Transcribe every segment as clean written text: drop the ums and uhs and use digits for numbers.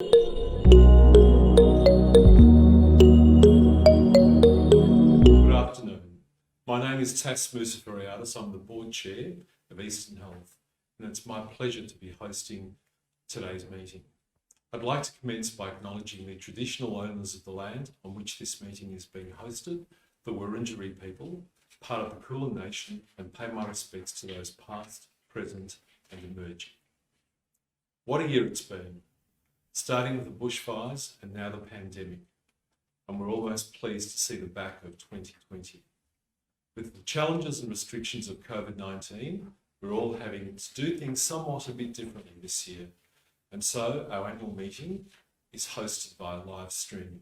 Good afternoon. My name is Tas Musafariadis. I'm the Board Chair of Eastern Health, and it's my pleasure to be hosting today's meeting. I'd like to commence by acknowledging the traditional owners of the land on which this meeting is being hosted, the Wurundjeri people, part of the Kulin Nation, and pay my respects to those past, present and emerging. What a year it's been, starting with the bushfires and now the pandemic, and we're almost pleased to see the back of 2020. With the challenges and restrictions of COVID-19, we're all having to do things somewhat a bit differently this year, and so our annual meeting is hosted via live streaming.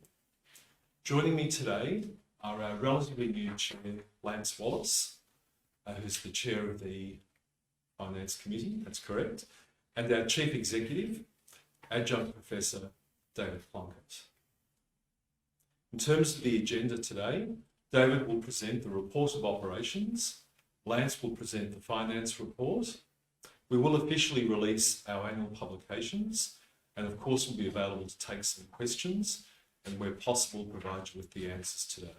Joining me today are our relatively new chair, Lance Wallace, who's the chair of the Finance Committee, that's correct, and our Chief Executive, Adjunct Professor David Plunkett. In terms of the agenda today, David will present the report of operations, Lance will present the finance report, we will officially release our annual publications, and of course we'll be available to take some questions and where possible provide you with the answers today.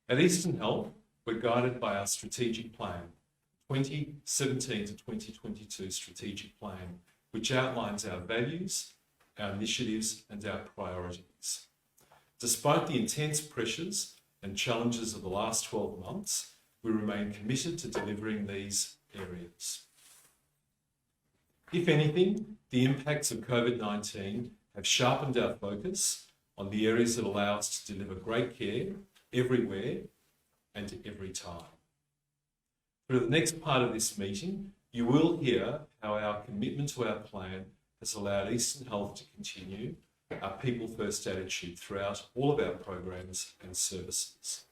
At Eastern Health, we're guided by our strategic plan, 2017 to 2022 strategic plan, which outlines our values, our initiatives and our priorities. Despite the intense pressures and challenges of the last 12 months, we remain committed to delivering these areas. If anything, the impacts of COVID-19 have sharpened our focus on the areas that allow us to deliver great care everywhere and every time. Through the next part of this meeting, you will hear how our commitment to our plan has allowed Eastern Health to continue our people-first attitude throughout all of our programs and services.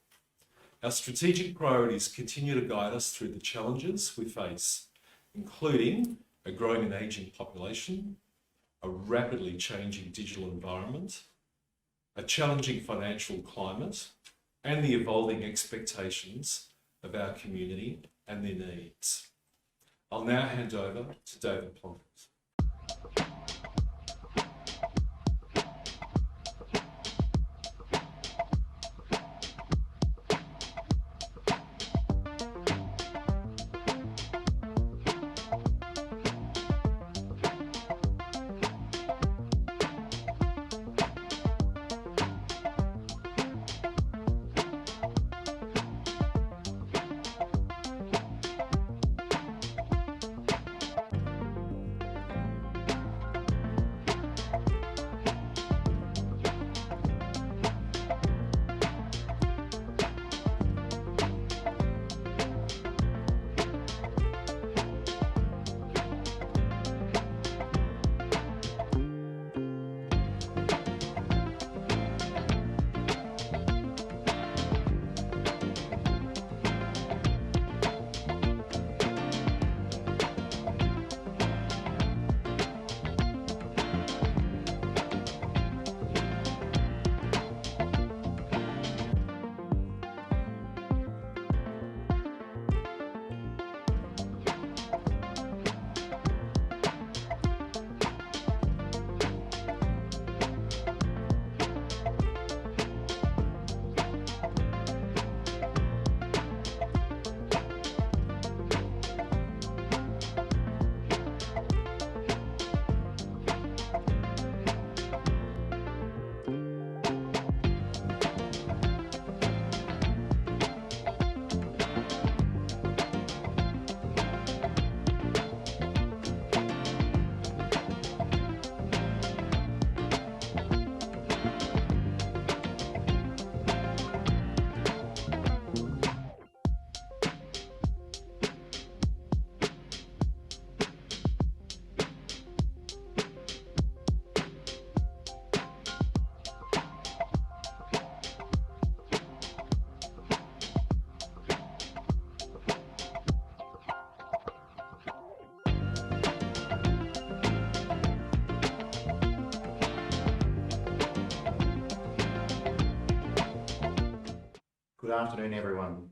Our strategic priorities continue to guide us through the challenges we face, including a growing and ageing population, a rapidly changing digital environment, a challenging financial climate, and the evolving expectations of our community and their needs. I'll now hand over to David Plunkett. Good afternoon, everyone.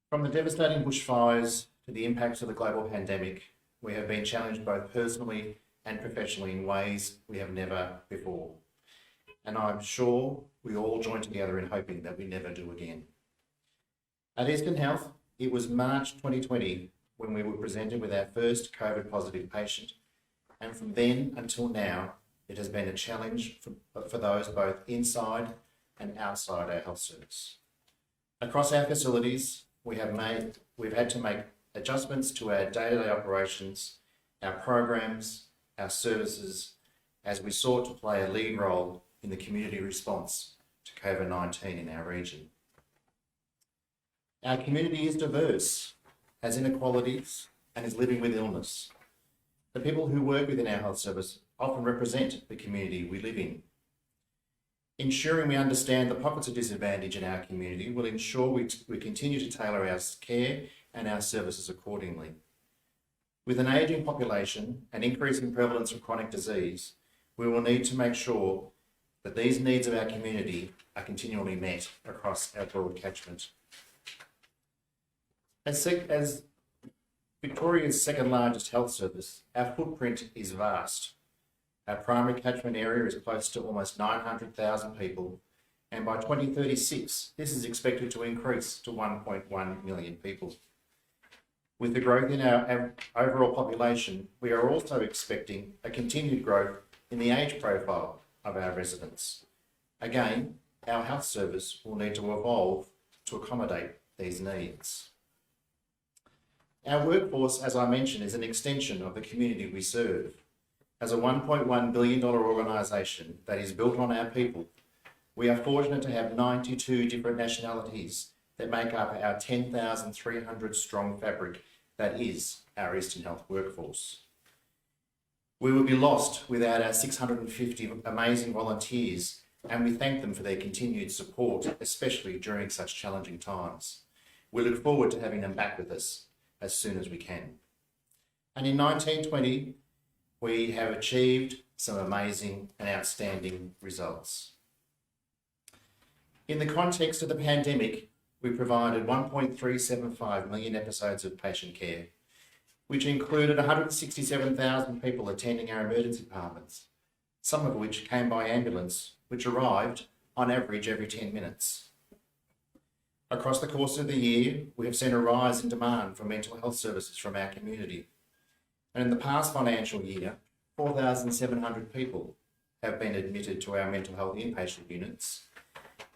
From the devastating bushfires to the impacts of the global pandemic, we have been challenged both personally and professionally in ways we have never before. And I'm sure we all join together in hoping that we never do again. At Eastern Health, it was March 2020 when we were presented with our first COVID positive patient. And from then until now, it has been a challenge for those both inside and outside our health service. Across our facilities, we've had to make adjustments to our day-to-day operations, our programs, our services, as we sought to play a lead role in the community response to COVID-19 in our region. Our community is diverse, has inequalities, and is living with illness. The people who work within our health service often represent the community we live in. Ensuring we understand the pockets of disadvantage in our community will ensure we continue to tailor our care and our services accordingly. With an ageing population and increasing prevalence of chronic disease, we will need to make sure that these needs of our community are continually met across our broad catchment. As Victoria's second largest health service, our footprint is vast. Our primary catchment area is close to almost 900,000 people, and by 2036, this is expected to increase to 1.1 million people. With the growth in our overall population, we are also expecting a continued growth in the age profile of our residents. Again, our health service will need to evolve to accommodate these needs. Our workforce, as I mentioned, is an extension of the community we serve. As a $1.1 billion organisation that is built on our people, we are fortunate to have 92 different nationalities that make up our 10,300 strong fabric that is our Eastern Health workforce. We would be lost without our 650 amazing volunteers, and we thank them for their continued support, especially during such challenging times. We look forward to having them back with us as soon as we can. And in 1920, we have achieved some amazing and outstanding results. In the context of the pandemic, we provided 1.375 million episodes of patient care, which included 167,000 people attending our emergency departments, some of which came by ambulance, which arrived on average every 10 minutes. Across the course of the year, we have seen a rise in demand for mental health services from our community. And in the past financial year, 4,700 people have been admitted to our mental health inpatient units.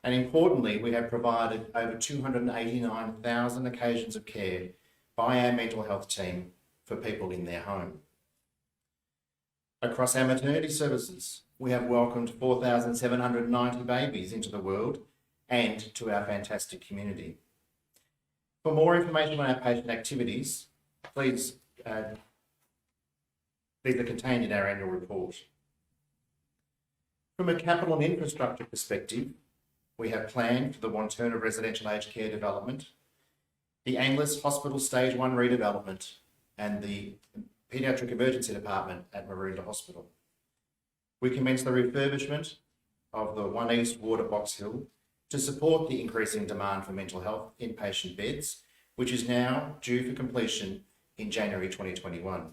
And importantly, we have provided over 289,000 occasions of care by our mental health team for people in their home. Across our maternity services, we have welcomed 4,790 babies into the world and to our fantastic community. For more information on our patient activities, these are contained in our annual report. From a capital and infrastructure perspective, we have planned for the Wantirna Residential Aged Care Development, the Anglis Hospital Stage 1 redevelopment, and the Paediatric Emergency Department at Maroondah Hospital. We commenced the refurbishment of the 1 East Ward at Box Hill to support the increasing demand for mental health inpatient beds, which is now due for completion in January 2021.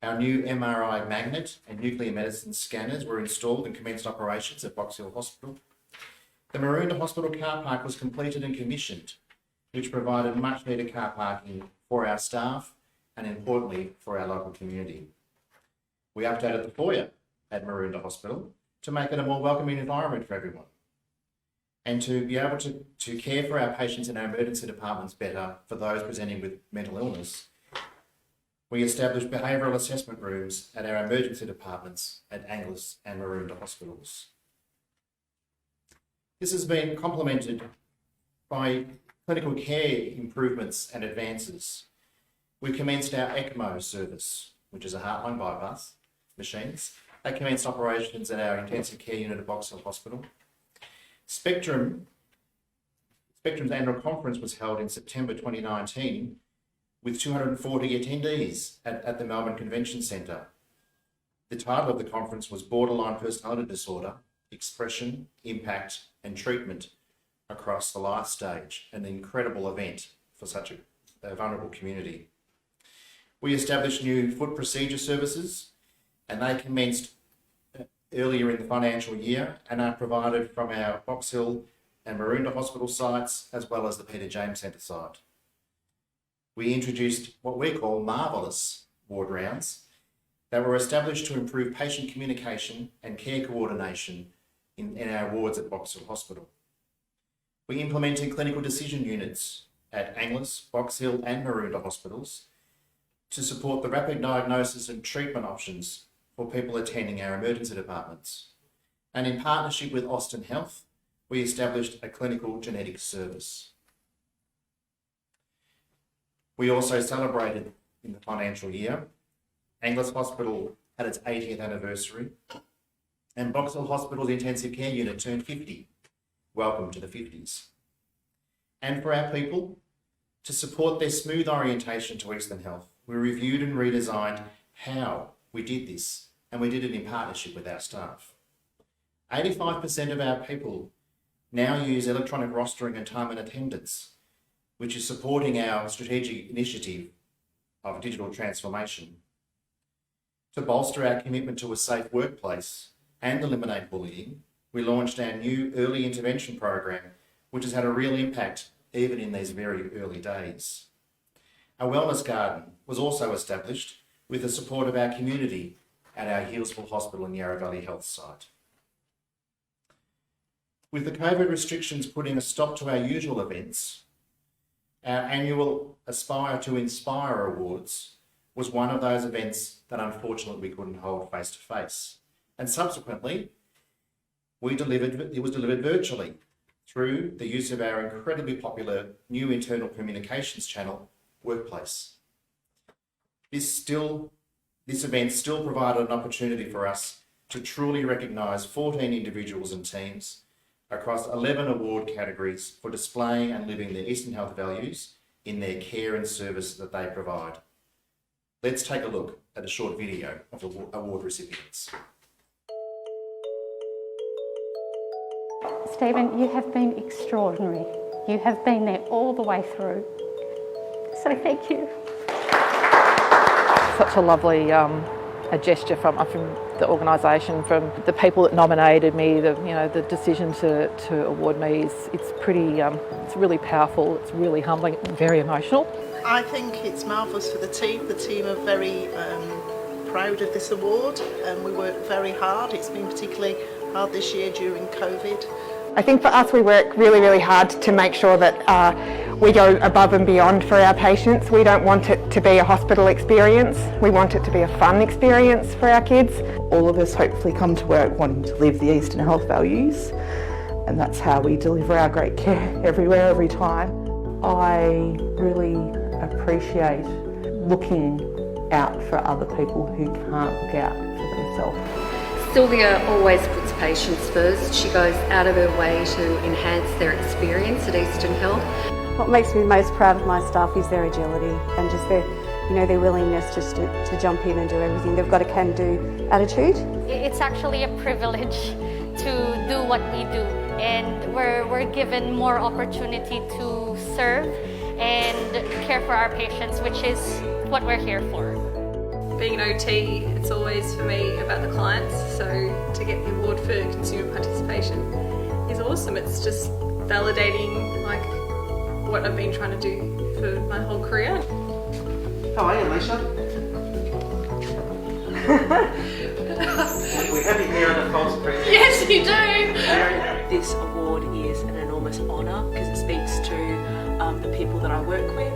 Our new MRI magnet and nuclear medicine scanners were installed and commenced operations at Box Hill Hospital. The Maroondah Hospital car park was completed and commissioned, which provided much needed car parking for our staff and importantly for our local community. We updated the foyer at Maroondah Hospital to make it a more welcoming environment for everyone. And to be able to care for our patients in our emergency departments better for those presenting with mental illness, we established behavioural assessment rooms at our emergency departments at Anglis and Maroondah hospitals. This has been complemented by clinical care improvements and advances. We commenced our ECMO service, which is a heart-lung bypass machines, that commenced operations at our intensive care unit at Box Hill Hospital. Spectrum's annual conference was held in September 2019 with 240 attendees at the Melbourne Convention Centre. The title of the conference was Borderline Personality Disorder, Expression, Impact and Treatment Across the Life Stage, an incredible event for such a vulnerable community. We established new foot procedure services, and they commenced earlier in the financial year and are provided from our Box Hill and Maroondah Hospital sites, as well as the Peter James Centre site. We introduced what we call marvellous ward rounds that were established to improve patient communication and care coordination in our wards at Box Hill Hospital. We implemented clinical decision units at Angliss, Box Hill and Maroondah hospitals to support the rapid diagnosis and treatment options for people attending our emergency departments. And in partnership with Austin Health, we established a clinical genetics service. We also celebrated in the financial year. Angliss Hospital had its 80th anniversary, and Box Hill Hospital's intensive care unit turned 50. Welcome to the 50s. And for our people, to support their smooth orientation to Eastern Health, we reviewed and redesigned how we did this, and we did it in partnership with our staff. 85% of our people now use electronic rostering and time and attendance, which is supporting our strategic initiative of digital transformation. To bolster our commitment to a safe workplace and eliminate bullying, we launched our new early intervention program, which has had a real impact even in these very early days. Our wellness garden was also established with the support of our community at our Healesville Hospital and Yarra Valley Health site. With the COVID restrictions putting a stop to our usual events, our annual Aspire to Inspire Awards was one of those events that unfortunately we couldn't hold face to face. And subsequently, it was delivered virtually through the use of our incredibly popular new internal communications channel, Workplace. This event still provided an opportunity for us to truly recognise 14 individuals and teams across 11 award categories for displaying and living their Eastern Health values in their care and service that they provide. Let's take a look at a short video of award recipients. Stephen, you have been extraordinary. You have been there all the way through. So thank you. Such a lovely a gesture from the organisation, from the people that nominated me. The decision to award me it's pretty. It's really powerful. It's really humbling. Very emotional. I think it's marvellous for the team. The team are very proud of this award, and we work very hard. It's been particularly hard this year during COVID. I think for us we work really, really hard to make sure that we go above and beyond for our patients. We don't want it to be a hospital experience. We want it to be a fun experience for our kids. All of us hopefully come to work wanting to live the Eastern Health values, and that's how we deliver our great care everywhere, every time. I really appreciate looking out for other people who can't look out for themselves. Sylvia always puts patients first. She goes out of her way to enhance their experience at Eastern Health. What makes me most proud of my staff is their agility and just their willingness just to jump in and do everything. They've got a can-do attitude. It's actually a privilege to do what we do, and we're given more opportunity to serve and care for our patients, which is what we're here for. Being an OT, it's always for me about the clients, so to get the award for consumer participation is awesome. It's just validating what I've been trying to do for my whole career. How are you, Alicia? We have you here on a false pretense. Yes, you do! This award is an enormous honour because it speaks to the people that I work with,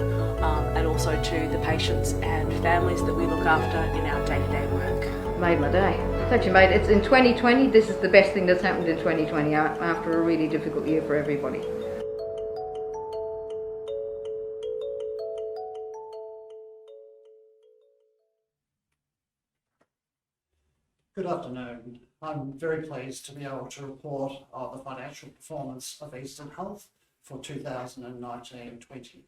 and also to the patients and families that we look after in our day-to-day work. Made my day. It's actually made, it's in 2020, this is the best thing that's happened in 2020 after a really difficult year for everybody. Good afternoon. I'm very pleased to be able to report on the financial performance of Eastern Health for 2019-20.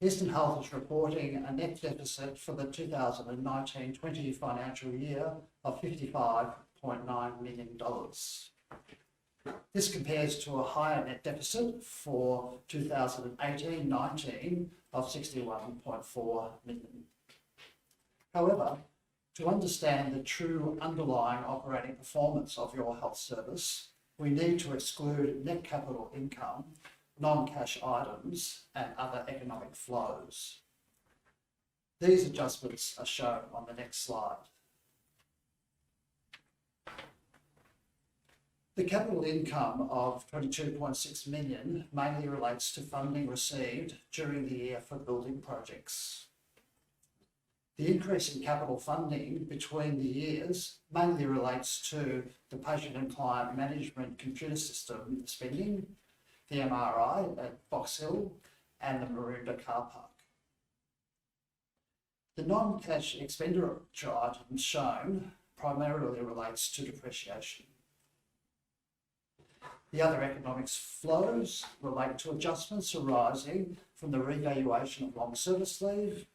Eastern Health is reporting a net deficit for the 2019-20 financial year of $55.9 million. This compares to a higher net deficit for 2018-19 of 61.4 million. However, to understand the true underlying operating performance of your health service, we need to exclude net capital income, non-cash items, and other economic flows. These adjustments are shown on the next slide. The capital income of 22.6 million mainly relates to funding received during the year for building projects. The increase in capital funding between the years mainly relates to the patient and client management computer system spending, the MRI at Box Hill, and the Maroondah car park. The non-cash expenditure items shown primarily relates to depreciation. The other economics flows relate to adjustments arising from the revaluation of long service leave,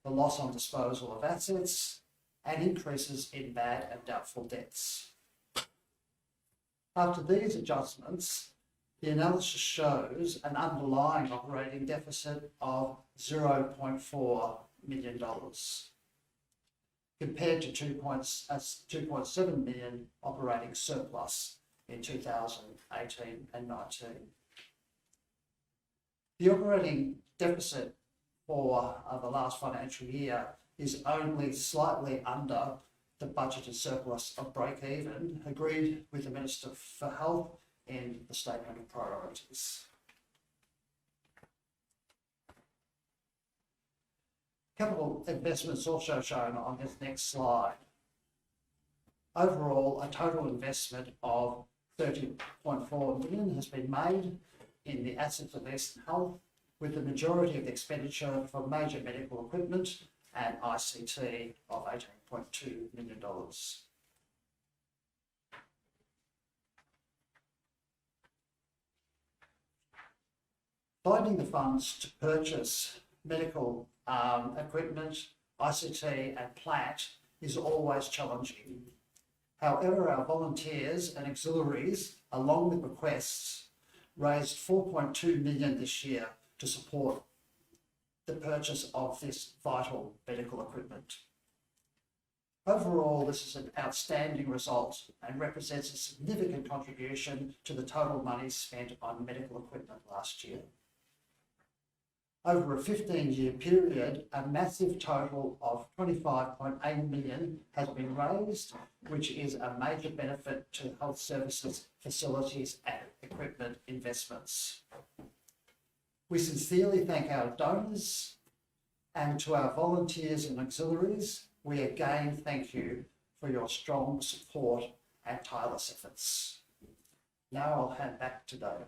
the loss on disposal of assets, and increases in bad and doubtful debts. After these adjustments, the analysis shows an underlying operating deficit of $0.4 million, compared to 2.7 million operating surplus in 2018 and 19. The operating deficit for the last financial year is only slightly under the budgeted surplus of break-even agreed with the Minister for Health in the Statement of Priorities. Capital investments also shown on this next slide. Overall, a total investment of 30.4 million has been made in the assets of Eastern Health, with the majority of the expenditure for major medical equipment and ICT of $18.2 million. Finding the funds to purchase medical equipment, ICT and plant is always challenging. However, our volunteers and auxiliaries, along with bequests, raised 4.2 million this year to support the purchase of this vital medical equipment. Overall, this is an outstanding result and represents a significant contribution to the total money spent on medical equipment last year. Over a 15-year period, a massive total of 25.8 million has been raised, which is a major benefit to health services, facilities and equipment investments. We sincerely thank our donors, and to our volunteers and auxiliaries, we again thank you for your strong support and tireless efforts. Now I'll hand back to David.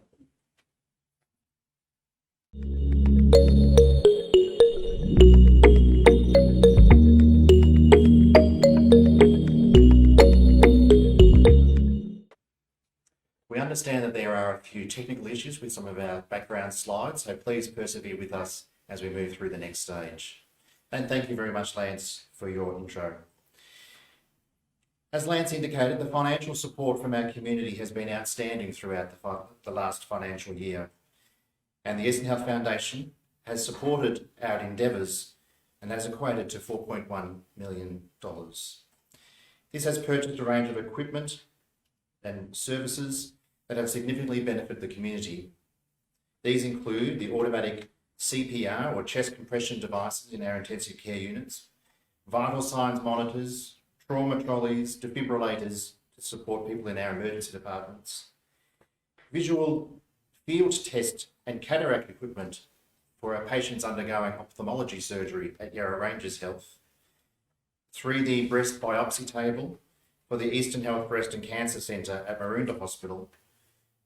We understand that there are a few technical issues with some of our background slides, so please persevere with us as we move through the next stage. And thank you very much, Lance, for your intro. As Lance indicated, the financial support from our community has been outstanding throughout the last financial year, and the Eastern Health Foundation has supported our endeavours and has equated to $4.1 million. This has purchased a range of equipment and services that have significantly benefited the community. These include the automatic CPR or chest compression devices in our intensive care units, vital signs monitors, trauma trolleys, defibrillators to support people in our emergency departments, visual field test and cataract equipment for our patients undergoing ophthalmology surgery at Yarra Ranges Health, 3D breast biopsy table for the Eastern Health Breast and Cancer Centre at Maroondah Hospital,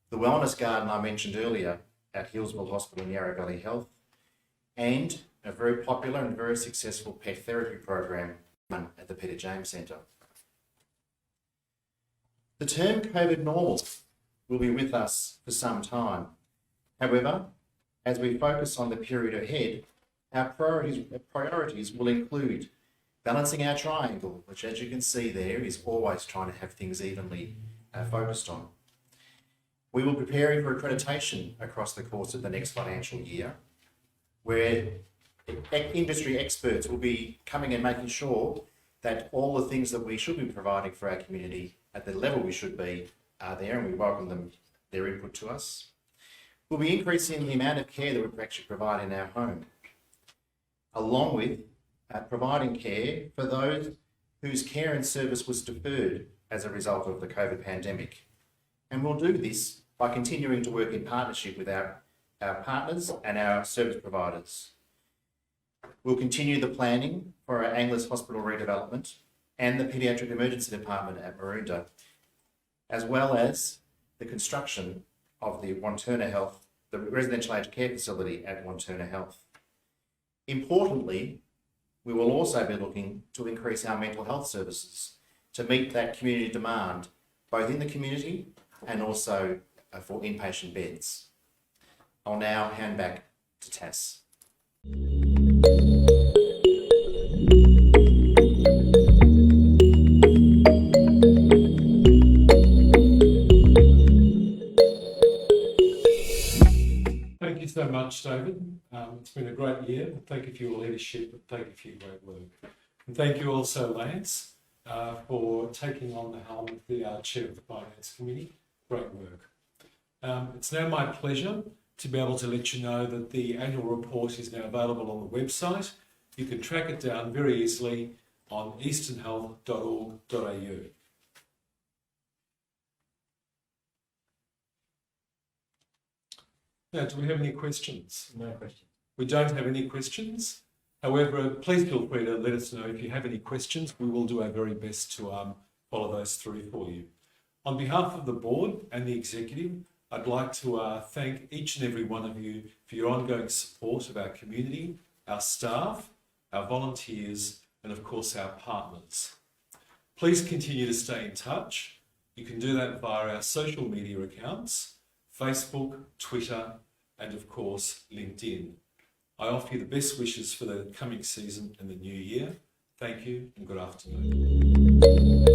the wellness garden I mentioned earlier at Hillsville Hospital and Yarra Valley Health, and a very popular and very successful pet therapy program at the Peter James Centre. The term COVID normal will be with us for some time. However, as we focus on the period ahead, our priorities will include balancing our triangle, which as you can see there is always trying to have things evenly focused on. We will be preparing for accreditation across the course of the next financial year. where industry experts will be coming and making sure that all the things that we should be providing for our community at the level we should be are there, and we welcome them, their input to us. We'll be increasing the amount of care that we actually provide in our home, along with providing care for those whose care and service was deferred as a result of the COVID pandemic. And we'll do this by continuing to work in partnership with our partners and our service providers. We'll continue the planning for our Angliss Hospital redevelopment and the Paediatric Emergency Department at Maroondah, as well as the construction of the Wantirna Health, the residential aged care facility at Wantirna Health. Importantly, we will also be looking to increase our mental health services to meet that community demand, both in the community and also for inpatient beds. I'll now hand back to Tass. Thank you so much, David. It's been a great year. Thank you for your leadership, and thank you for your great work. And thank you also, Lance, for taking on the helm of the Chair of the Finance Committee. Great work. It's now my pleasure to be able to let you know that the annual report is now available on the website. You can track it down very easily on easternhealth.org.au. Now, do we have any questions? No questions. We don't have any questions. However, please feel free to let us know if you have any questions. We will do our very best to follow those through for you. On behalf of the board and the executive, I'd like to thank each and every one of you for your ongoing support of our community, our staff, our volunteers, and of course our partners. Please continue to stay in touch. You can do that via our social media accounts, Facebook, Twitter, and of course LinkedIn. I offer you the best wishes for the coming season and the new year. Thank you and good afternoon.